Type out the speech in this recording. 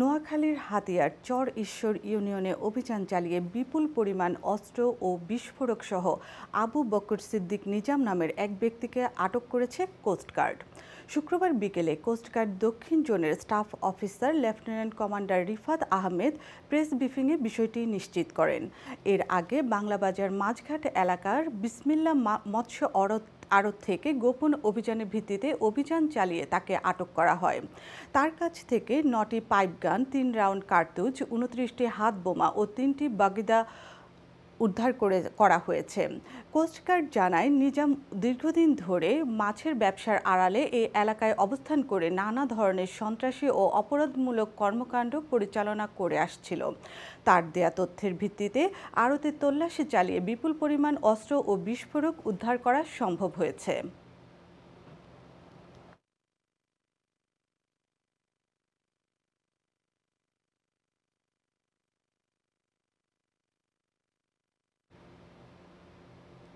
নোয়াখালীর হাতিয়ার চর ঈশ্বর ইউনিয়নে অভিযান চালিয়ে বিপুল পরিমাণ অস্ত্র ও বিস্ফোরক সহ আবু বকর সিদ্দিক নিজাম নামের এক ব্যক্তিকে আটক করেছে কোস্টগার্ড। শুক্রবার বিকেলে কোস্টগার্ড দক্ষিণ জোনের staff officer lieutenant commander Rifat Ahmed press ব্রিফিংয়ে বিষয়টি নিশ্চিত করেন। এর আগে বাংলাবাজার মাঝঘাট এলাকার বিসমিল্লাহ মৎস্য আড়ত থেকে গোপন অভিযানের ভিত্তিতে অভিযান চালিয়ে তাকে আটক করা হয়। তার কাছ থেকে ৯টি পাইপগান, ৩ রাউন্ড কার্তুজ, ২৯টি হাত বোমা ও ৩টি বাগিদা উদ্ধার করা হয়েছে। কোস্টগার্ড জানায়, নিজাম দীর্ঘদিন ধরে মাছের ব্যবসার আড়ালে এই এলাকায় অবস্থান করে নানা ধরনের সন্ত্রাসী ও অপরাধমূলক কর্মকাণ্ড পরিচালনা করে আসছিল। তার দেয়া তথ্যের ভিত্তিতে আড়তে তল্লাশি চালিয়ে বিপুল পরিমাণ অস্ত্র ও বিস্ফোরক উদ্ধার করা সম্ভব হয়েছে।